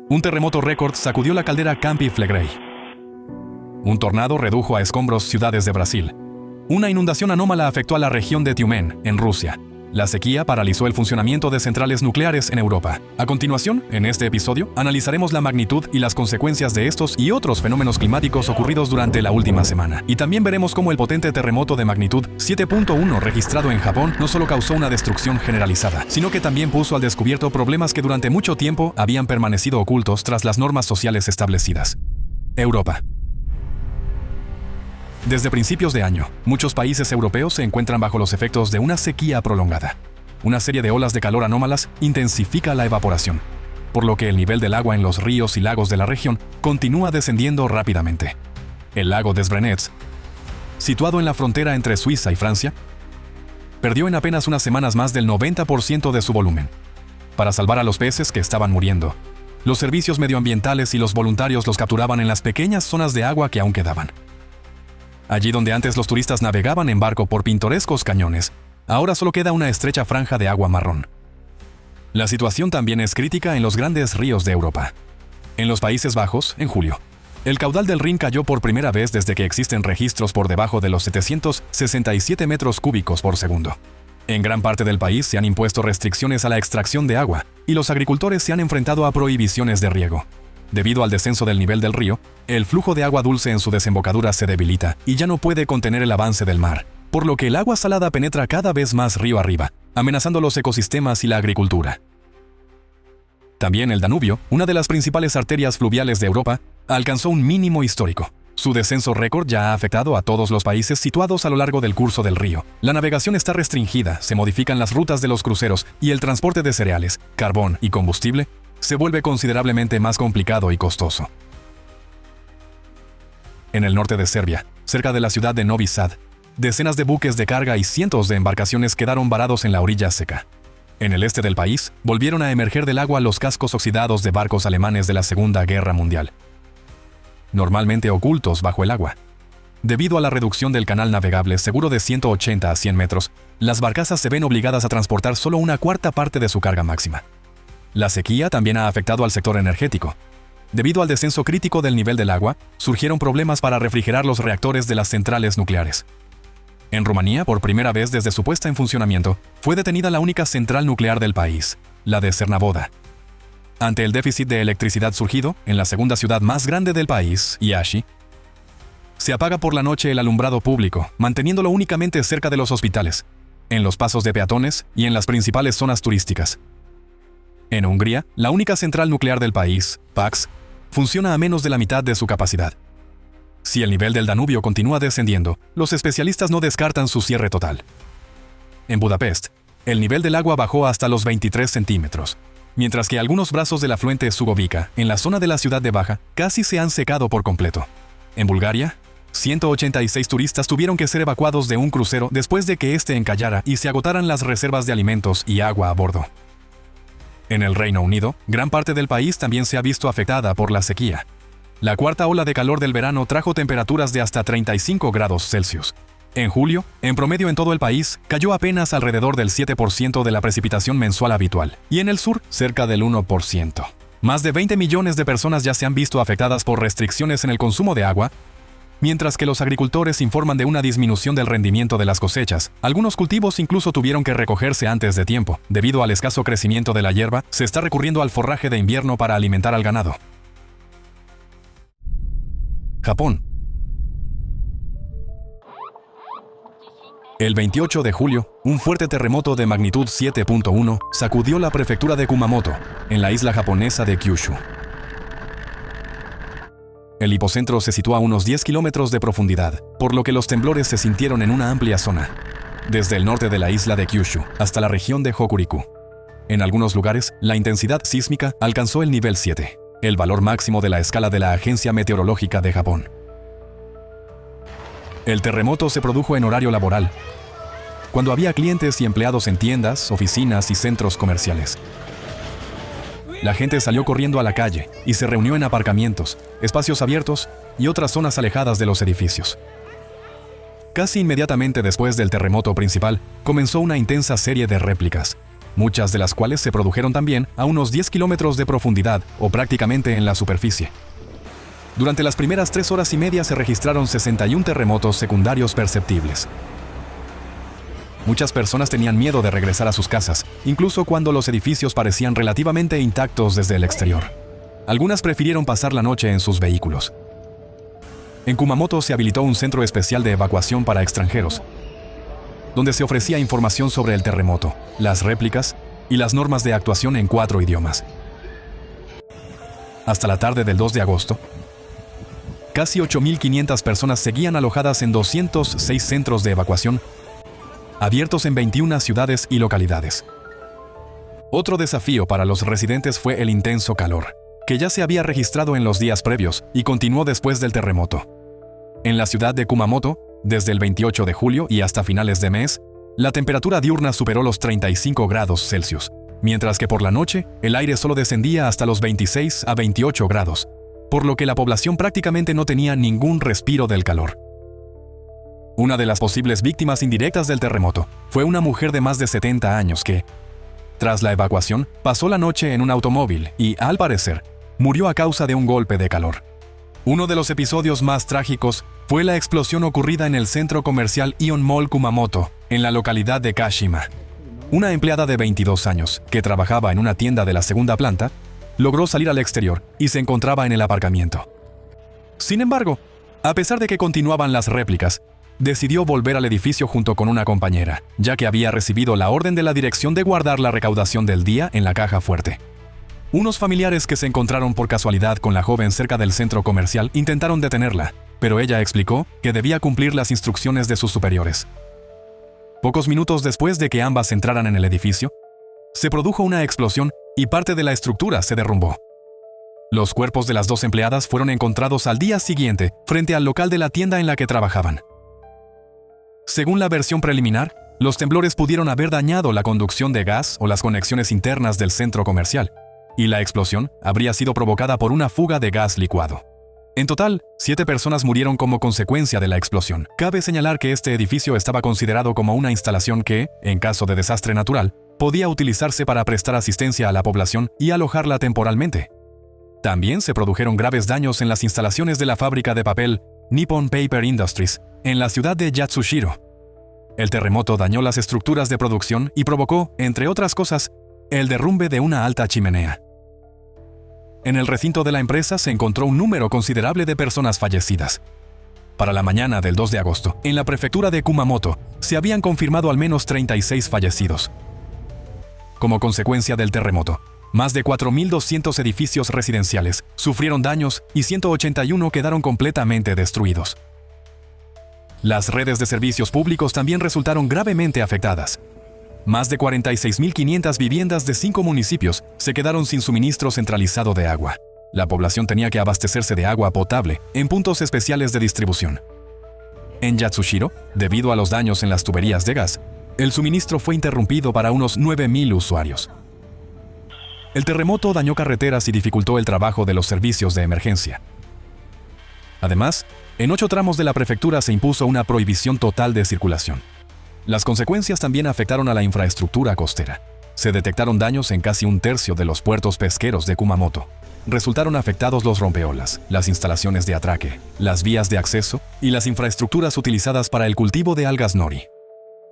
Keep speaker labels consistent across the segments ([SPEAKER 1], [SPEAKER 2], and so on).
[SPEAKER 1] Un terremoto récord sacudió la caldera Campi Flegrei. Un tornado redujo a escombros ciudades de Brasil. Una inundación anómala afectó a la región de Tiumén, en Rusia. La sequía paralizó el funcionamiento de centrales nucleares en Europa. A continuación, en este episodio, analizaremos la magnitud y las consecuencias de estos y otros fenómenos climáticos ocurridos durante la última semana. Y también veremos cómo el potente terremoto de magnitud 7.1 registrado en Japón no solo causó una destrucción generalizada, sino que también puso al descubierto problemas que durante mucho tiempo habían permanecido ocultos tras las normas sociales establecidas. Europa. Desde principios de año, muchos países europeos se encuentran bajo los efectos de una sequía prolongada. Una serie de olas de calor anómalas intensifica la evaporación, por lo que el nivel del agua en los ríos y lagos de la región continúa descendiendo rápidamente. El lago des Brenets, situado en la frontera entre Suiza y Francia, perdió en apenas unas semanas más del 90% de su volumen. Para salvar a los peces que estaban muriendo, los servicios medioambientales y los voluntarios los capturaban en las pequeñas zonas de agua que aún quedaban. Allí donde antes los turistas navegaban en barco por pintorescos cañones, ahora solo queda una estrecha franja de agua marrón. La situación también es crítica en los grandes ríos de Europa. En los Países Bajos, en julio, el caudal del Rin cayó por primera vez desde que existen registros por debajo de los 767 metros cúbicos por segundo. En gran parte del país se han impuesto restricciones a la extracción de agua y los agricultores se han enfrentado a prohibiciones de riego. Debido al descenso del nivel del río, el flujo de agua dulce en su desembocadura se debilita y ya no puede contener el avance del mar, por lo que el agua salada penetra cada vez más río arriba, amenazando los ecosistemas y la agricultura. También el Danubio, una de las principales arterias fluviales de Europa, alcanzó un mínimo histórico. Su descenso récord ya ha afectado a todos los países situados a lo largo del curso del río. La navegación está restringida, se modifican las rutas de los cruceros y el transporte de cereales, carbón y combustible se vuelve considerablemente más complicado y costoso. En el norte de Serbia, cerca de la ciudad de Novi Sad, decenas de buques de carga y cientos de embarcaciones quedaron varados en la orilla seca. En el este del país, volvieron a emerger del agua los cascos oxidados de barcos alemanes de la Segunda Guerra Mundial, normalmente ocultos bajo el agua. Debido a la reducción del canal navegable seguro de 180 a 100 metros, las barcazas se ven obligadas a transportar solo una cuarta parte de su carga máxima. La sequía también ha afectado al sector energético. Debido al descenso crítico del nivel del agua, surgieron problemas para refrigerar los reactores de las centrales nucleares. En Rumanía, por primera vez desde su puesta en funcionamiento, fue detenida la única central nuclear del país, la de Cernavoda. Ante el déficit de electricidad surgido en la segunda ciudad más grande del país, Iași, se apaga por la noche el alumbrado público, manteniéndolo únicamente cerca de los hospitales, en los pasos de peatones y en las principales zonas turísticas. En Hungría, la única central nuclear del país, Paks, funciona a menos de la mitad de su capacidad. Si el nivel del Danubio continúa descendiendo, los especialistas no descartan su cierre total. En Budapest, el nivel del agua bajó hasta los 23 centímetros, mientras que algunos brazos del afluente Sugovica, en la zona de la ciudad de Baja, casi se han secado por completo. En Bulgaria, 186 turistas tuvieron que ser evacuados de un crucero después de que éste encallara y se agotaran las reservas de alimentos y agua a bordo. En el Reino Unido, gran parte del país también se ha visto afectada por la sequía. La cuarta ola de calor del verano trajo temperaturas de hasta 35 grados Celsius. En julio, en promedio en todo el país, cayó apenas alrededor del 7% de la precipitación mensual habitual, y en el sur, cerca del 1%. Más de 20 millones de personas ya se han visto afectadas por restricciones en el consumo de agua, mientras que los agricultores informan de una disminución del rendimiento de las cosechas. Algunos cultivos incluso tuvieron que recogerse antes de tiempo. Debido al escaso crecimiento de la hierba, se está recurriendo al forraje de invierno para alimentar al ganado. Japón. El 28 de julio, un fuerte terremoto de magnitud 7.1 sacudió la prefectura de Kumamoto, en la isla japonesa de Kyushu. El hipocentro se sitúa a unos 10 kilómetros de profundidad, por lo que los temblores se sintieron en una amplia zona, desde el norte de la isla de Kyushu hasta la región de Hokuriku. En algunos lugares, la intensidad sísmica alcanzó el nivel 7, el valor máximo de la escala de la Agencia Meteorológica de Japón. El terremoto se produjo en horario laboral, cuando había clientes y empleados en tiendas, oficinas y centros comerciales. La gente salió corriendo a la calle y se reunió en aparcamientos, espacios abiertos y otras zonas alejadas de los edificios. Casi inmediatamente después del terremoto principal, comenzó una intensa serie de réplicas. muchas de las cuales se produjeron también a unos 10 kilómetros de profundidad o prácticamente en la superficie. Durante las primeras 3 horas y media se registraron 61 terremotos secundarios perceptibles. Muchas personas tenían miedo de regresar a sus casas, incluso cuando los edificios parecían relativamente intactos desde el exterior. Algunas prefirieron pasar la noche en sus vehículos. En Kumamoto se habilitó un centro especial de evacuación para extranjeros, donde se ofrecía información sobre el terremoto, las réplicas y las normas de actuación en 4 idiomas. Hasta la tarde del 2 de agosto, casi 8.500 personas seguían alojadas en 206 centros de evacuación, abiertos en 21 ciudades y localidades. Otro desafío para los residentes fue el intenso calor, que ya se había registrado en los días previos y continuó después del terremoto. En la ciudad de Kumamoto, desde el 28 de julio y hasta finales de mes, la temperatura diurna superó los 35 grados Celsius, mientras que por la noche el aire solo descendía hasta los 26 a 28 grados, por lo que la población prácticamente no tenía ningún respiro del calor. Una de las posibles víctimas indirectas del terremoto fue una mujer de más de 70 años que, tras la evacuación, pasó la noche en un automóvil y, al parecer, murió a causa de un golpe de calor. Uno de los episodios más trágicos fue la explosión ocurrida en el centro comercial Ion Mall Kumamoto, en la localidad de Kashima. Una empleada de 22 años, que trabajaba en una tienda de la segunda planta, logró salir al exterior y se encontraba en el aparcamiento. Sin embargo, a pesar de que continuaban las réplicas, decidió volver al edificio junto con una compañera, ya que había recibido la orden de la dirección de guardar la recaudación del día en la caja fuerte. Unos familiares que se encontraron por casualidad con la joven cerca del centro comercial intentaron detenerla, pero ella explicó que debía cumplir las instrucciones de sus superiores. Pocos minutos después de que ambas entraran en el edificio, se produjo una explosión y parte de la estructura se derrumbó. Los cuerpos de las 2 empleadas fueron encontrados al día siguiente frente al local de la tienda en la que trabajaban. Según la versión preliminar, los temblores pudieron haber dañado la conducción de gas o las conexiones internas del centro comercial, y la explosión habría sido provocada por una fuga de gas licuado. En total, 7 personas murieron como consecuencia de la explosión. Cabe señalar que este edificio estaba considerado como una instalación que, en caso de desastre natural, podía utilizarse para prestar asistencia a la población y alojarla temporalmente. También se produjeron graves daños en las instalaciones de la fábrica de papel Nippon Paper Industries, en la ciudad de Yatsushiro. El terremoto dañó las estructuras de producción y provocó, entre otras cosas, el derrumbe de una alta chimenea. En el recinto de la empresa se encontró un número considerable de personas fallecidas. Para la mañana del 2 de agosto, en la prefectura de Kumamoto, se habían confirmado al menos 36 fallecidos. Como consecuencia del terremoto, más de 4.200 edificios residenciales sufrieron daños y 181 quedaron completamente destruidos. Las redes de servicios públicos también resultaron gravemente afectadas. Más de 46.500 viviendas de 5 municipios se quedaron sin suministro centralizado de agua. La población tenía que abastecerse de agua potable en puntos especiales de distribución. En Yatsushiro, debido a los daños en las tuberías de gas, el suministro fue interrumpido para unos 9.000 usuarios. El terremoto dañó carreteras y dificultó el trabajo de los servicios de emergencia. Además, en 8 tramos de la prefectura se impuso una prohibición total de circulación. Las consecuencias también afectaron a la infraestructura costera. Se detectaron daños en casi un tercio de los puertos pesqueros de Kumamoto. Resultaron afectados los rompeolas, las instalaciones de atraque, las vías de acceso y las infraestructuras utilizadas para el cultivo de algas nori.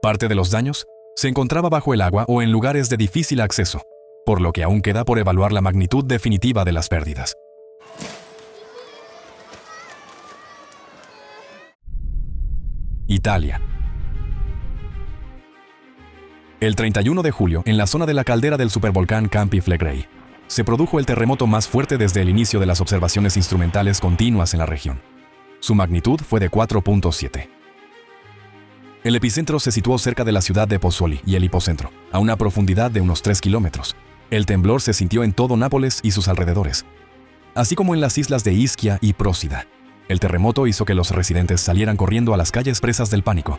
[SPEAKER 1] Parte de los daños se encontraba bajo el agua o en lugares de difícil acceso, por lo que aún queda por evaluar la magnitud definitiva de las pérdidas. Italia. El 31 de julio, en la zona de la caldera del supervolcán Campi Flegrei, se produjo el terremoto más fuerte desde el inicio de las observaciones instrumentales continuas en la región. Su magnitud fue de 4.7. El epicentro se situó cerca de la ciudad de Pozzuoli y el hipocentro, a una profundidad de unos 3 kilómetros. El temblor se sintió en todo Nápoles y sus alrededores, así como en las islas de Ischia y Procida. El terremoto hizo que los residentes salieran corriendo a las calles presas del pánico.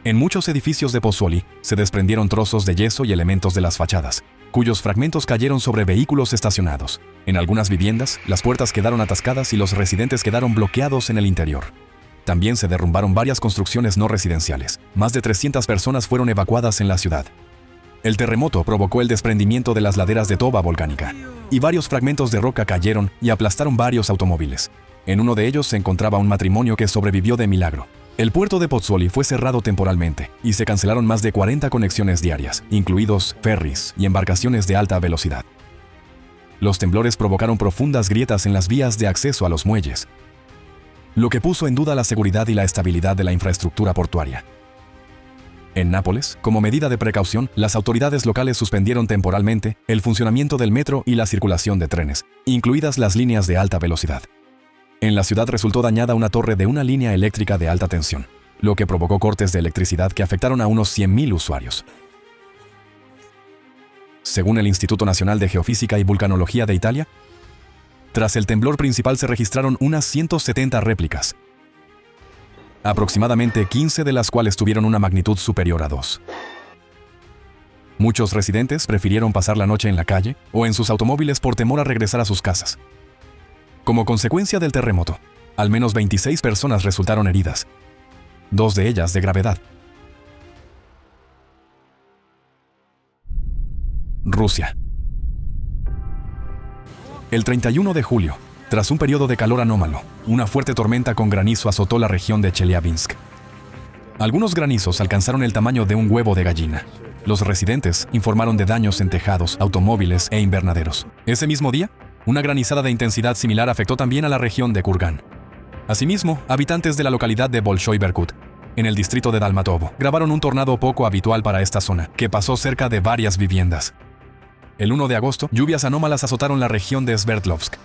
[SPEAKER 1] En muchos edificios de Pozzuoli se desprendieron trozos de yeso y elementos de las fachadas, cuyos fragmentos cayeron sobre vehículos estacionados. En algunas viviendas, las puertas quedaron atascadas y los residentes quedaron bloqueados en el interior. También se derrumbaron varias construcciones no residenciales. Más de 300 personas fueron evacuadas en la ciudad. El terremoto provocó el desprendimiento de las laderas de toba volcánica, y varios fragmentos de roca cayeron y aplastaron varios automóviles. En uno de ellos se encontraba un matrimonio que sobrevivió de milagro. El puerto de Pozzuoli fue cerrado temporalmente y se cancelaron más de 40 conexiones diarias, incluidos ferries y embarcaciones de alta velocidad. Los temblores provocaron profundas grietas en las vías de acceso a los muelles, lo que puso en duda la seguridad y la estabilidad de la infraestructura portuaria. En Nápoles, como medida de precaución, las autoridades locales suspendieron temporalmente el funcionamiento del metro y la circulación de trenes, incluidas las líneas de alta velocidad. En la ciudad resultó dañada una torre de una línea eléctrica de alta tensión, lo que provocó cortes de electricidad que afectaron a unos 100.000 usuarios. Según el Instituto Nacional de Geofísica y Vulcanología de Italia, tras el temblor principal se registraron unas 170 réplicas, aproximadamente 15 de las cuales tuvieron una magnitud superior a 2. Muchos residentes prefirieron pasar la noche en la calle o en sus automóviles por temor a regresar a sus casas. Como consecuencia del terremoto, al menos 26 personas resultaron heridas, 2 de ellas de gravedad. Rusia. El 31 de julio, tras un periodo de calor anómalo, una fuerte tormenta con granizo azotó la región de Chelyabinsk. Algunos granizos alcanzaron el tamaño de un huevo de gallina. Los residentes informaron de daños en tejados, automóviles e invernaderos. Ese mismo día, una granizada de intensidad similar afectó también a la región de Kurgán. Asimismo, habitantes de la localidad de Bolshoi Berkut, en el distrito de Dalmatovo, grabaron un tornado poco habitual para esta zona, que pasó cerca de varias viviendas. El 1 de agosto, lluvias anómalas azotaron la región de Sverdlovsk.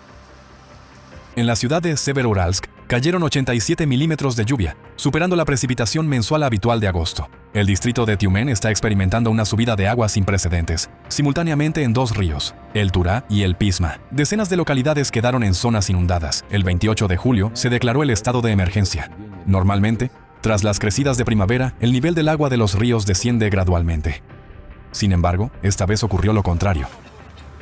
[SPEAKER 1] En la ciudad de Severoralsk cayeron 87 milímetros de lluvia, superando la precipitación mensual habitual de agosto. El distrito de Tiumen está experimentando una subida de agua sin precedentes, simultáneamente en 2 ríos, el Turá y el Pisma. Decenas de localidades quedaron en zonas inundadas. El 28 de julio se declaró el estado de emergencia. Normalmente, tras las crecidas de primavera, el nivel del agua de los ríos desciende gradualmente. Sin embargo, esta vez ocurrió lo contrario.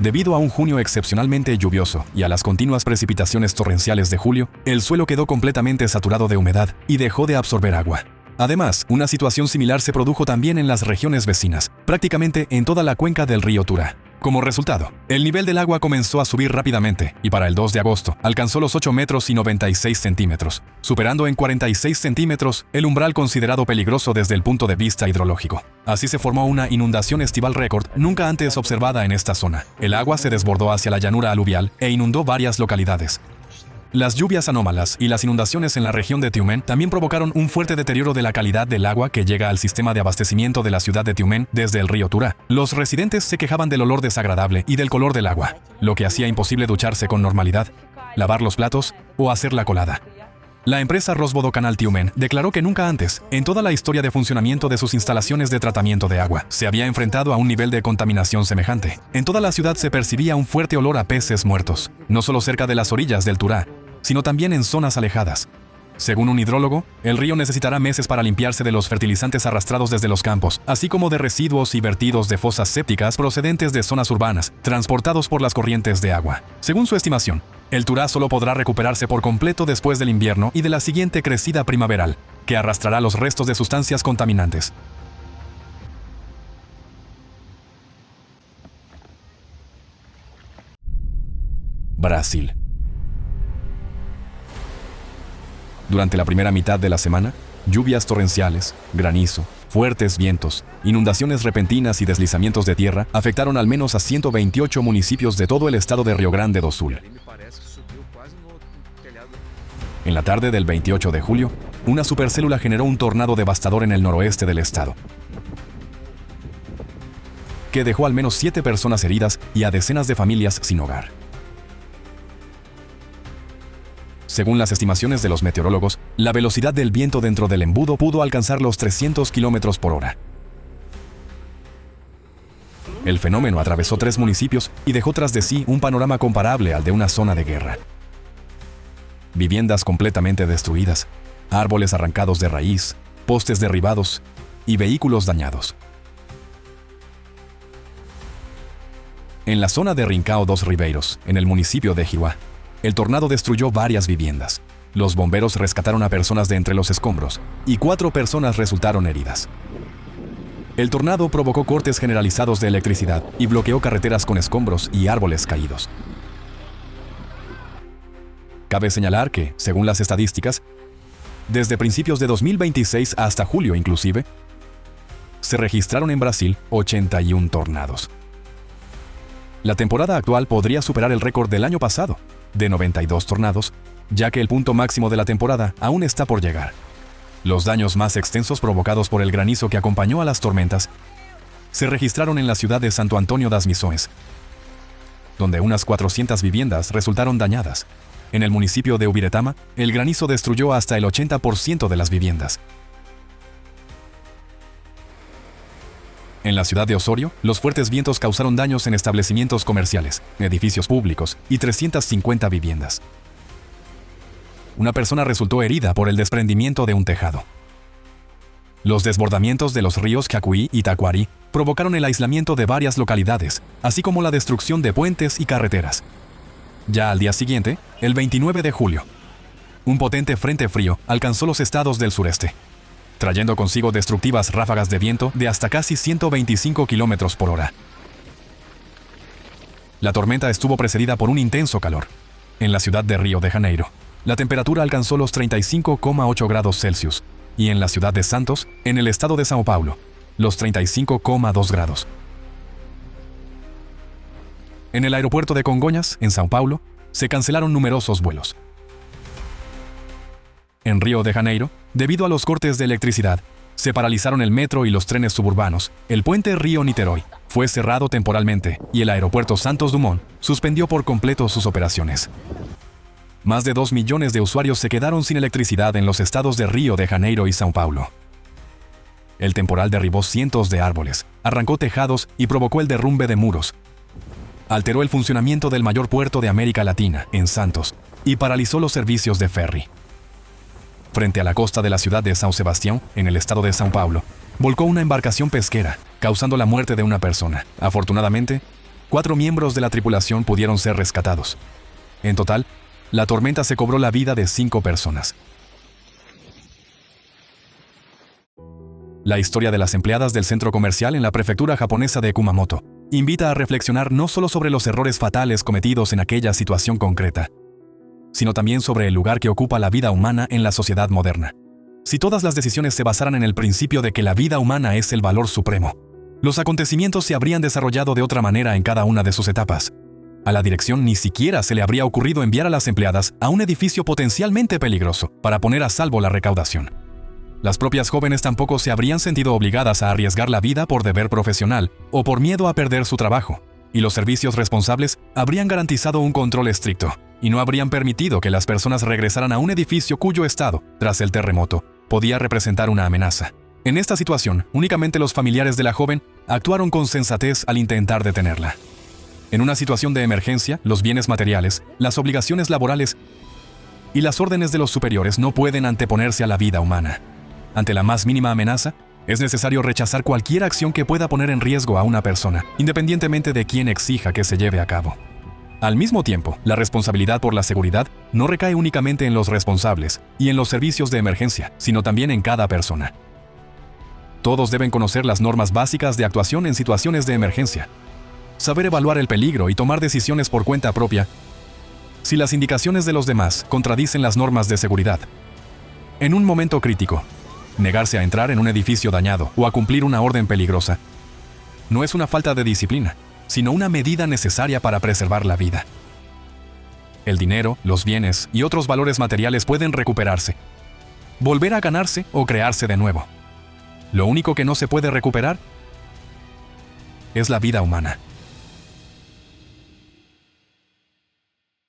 [SPEAKER 1] Debido a un junio excepcionalmente lluvioso y a las continuas precipitaciones torrenciales de julio, el suelo quedó completamente saturado de humedad y dejó de absorber agua. Además, una situación similar se produjo también en las regiones vecinas, prácticamente en toda la cuenca del río Turá. Como resultado, el nivel del agua comenzó a subir rápidamente y para el 2 de agosto alcanzó los 8 metros y 96 centímetros, superando en 46 centímetros el umbral considerado peligroso desde el punto de vista hidrológico. Así se formó una inundación estival récord nunca antes observada en esta zona. El agua se desbordó hacia la llanura aluvial e inundó varias localidades. Las lluvias anómalas y las inundaciones en la región de Tiumen también provocaron un fuerte deterioro de la calidad del agua que llega al sistema de abastecimiento de la ciudad de Tiumen desde el río Turá. Los residentes se quejaban del olor desagradable y del color del agua, lo que hacía imposible ducharse con normalidad, lavar los platos o hacer la colada. La empresa Rosvodokanal Tiumen declaró que nunca antes, en toda la historia de funcionamiento de sus instalaciones de tratamiento de agua, se había enfrentado a un nivel de contaminación semejante. En toda la ciudad se percibía un fuerte olor a peces muertos, no solo cerca de las orillas del Turá, sino también en zonas alejadas. Según un hidrólogo, el río necesitará meses para limpiarse de los fertilizantes arrastrados desde los campos, así como de residuos y vertidos de fosas sépticas procedentes de zonas urbanas, transportados por las corrientes de agua. Según su estimación, el Turá solo podrá recuperarse por completo después del invierno y de la siguiente crecida primaveral, que arrastrará los restos de sustancias contaminantes. Brasil. Durante la primera mitad de la semana, lluvias torrenciales, granizo, fuertes vientos, inundaciones repentinas y deslizamientos de tierra afectaron al menos a 128 municipios de todo el estado de Rio Grande do Sul. En la tarde del 28 de julio, una supercélula generó un tornado devastador en el noroeste del estado, que dejó al menos 7 personas heridas y a decenas de familias sin hogar. Según las estimaciones de los meteorólogos, la velocidad del viento dentro del embudo pudo alcanzar los 300 kilómetros por hora. El fenómeno atravesó 3 municipios y dejó tras de sí un panorama comparable al de una zona de guerra. Viviendas completamente destruidas, árboles arrancados de raíz, postes derribados y vehículos dañados. En la zona de Rincão dos Ribeiros, en el municipio de Jiuá, el tornado destruyó varias viviendas. Los bomberos rescataron a personas de entre los escombros y 4 personas resultaron heridas. El tornado provocó cortes generalizados de electricidad y bloqueó carreteras con escombros y árboles caídos. Cabe señalar que, según las estadísticas, desde principios de 2026 hasta julio inclusive, se registraron en Brasil 81 tornados. La temporada actual podría superar el récord del año pasado, de 92 tornados, ya que el punto máximo de la temporada aún está por llegar. Los daños más extensos provocados por el granizo que acompañó a las tormentas se registraron en la ciudad de Santo Antônio das Missões, donde unas 400 viviendas resultaron dañadas. En el municipio de Ubiretama, el granizo destruyó hasta el 80% de las viviendas. En la ciudad de Osorio, los fuertes vientos causaron daños en establecimientos comerciales, edificios públicos y 350 viviendas. Una persona resultó herida por el desprendimiento de un tejado. Los desbordamientos de los ríos Jacuí y Taquari provocaron el aislamiento de varias localidades, así como la destrucción de puentes y carreteras. Ya al día siguiente, el 29 de julio, un potente frente frío alcanzó los estados del sureste, trayendo consigo destructivas ráfagas de viento de hasta casi 125 kilómetros por hora. La tormenta estuvo precedida por un intenso calor. En la ciudad de Río de Janeiro, la temperatura alcanzó los 35,8 grados Celsius, y en la ciudad de Santos, en el estado de São Paulo, los 35,2 grados. En el aeropuerto de Congonhas, en São Paulo, se cancelaron numerosos vuelos. En Río de Janeiro, debido a los cortes de electricidad, se paralizaron el metro y los trenes suburbanos. El puente Río-Niterói fue cerrado temporalmente y el aeropuerto Santos Dumont suspendió por completo sus operaciones. Más de 2 millones de usuarios se quedaron sin electricidad en los estados de Río de Janeiro y São Paulo. El temporal derribó cientos de árboles, arrancó tejados y provocó el derrumbe de muros. Alteró el funcionamiento del mayor puerto de América Latina, en Santos, y paralizó los servicios de ferry. Frente a la costa de la ciudad de São Sebastião, en el estado de São Paulo, volcó una embarcación pesquera, causando la muerte de una persona. Afortunadamente, 4 miembros de la tripulación pudieron ser rescatados. En total, la tormenta se cobró la vida de 5 personas. La historia de las empleadas del centro comercial en la prefectura japonesa de Kumamoto invita a reflexionar no solo sobre los errores fatales cometidos en aquella situación concreta, sino también sobre el lugar que ocupa la vida humana en la sociedad moderna. Si todas las decisiones se basaran en el principio de que la vida humana es el valor supremo, los acontecimientos se habrían desarrollado de otra manera en cada una de sus etapas. A la dirección ni siquiera se le habría ocurrido enviar a las empleadas a un edificio potencialmente peligroso para poner a salvo la recaudación. Las propias jóvenes tampoco se habrían sentido obligadas a arriesgar la vida por deber profesional o por miedo a perder su trabajo, y los servicios responsables habrían garantizado un control estricto y no habrían permitido que las personas regresaran a un edificio cuyo estado, tras el terremoto, podía representar una amenaza. En esta situación, únicamente los familiares de la joven actuaron con sensatez al intentar detenerla. En una situación de emergencia, los bienes materiales, las obligaciones laborales y las órdenes de los superiores no pueden anteponerse a la vida humana. Ante la más mínima amenaza, es necesario rechazar cualquier acción que pueda poner en riesgo a una persona, independientemente de quién exija que se lleve a cabo. Al mismo tiempo, la responsabilidad por la seguridad no recae únicamente en los responsables y en los servicios de emergencia, sino también en cada persona. Todos deben conocer las normas básicas de actuación en situaciones de emergencia, saber evaluar el peligro y tomar decisiones por cuenta propia si las indicaciones de los demás contradicen las normas de seguridad. En un momento crítico, negarse a entrar en un edificio dañado o a cumplir una orden peligrosa no es una falta de disciplina, sino una medida necesaria para preservar la vida. El dinero, los bienes y otros valores materiales pueden recuperarse, volver a ganarse o crearse de nuevo. Lo único que no se puede recuperar es la vida humana.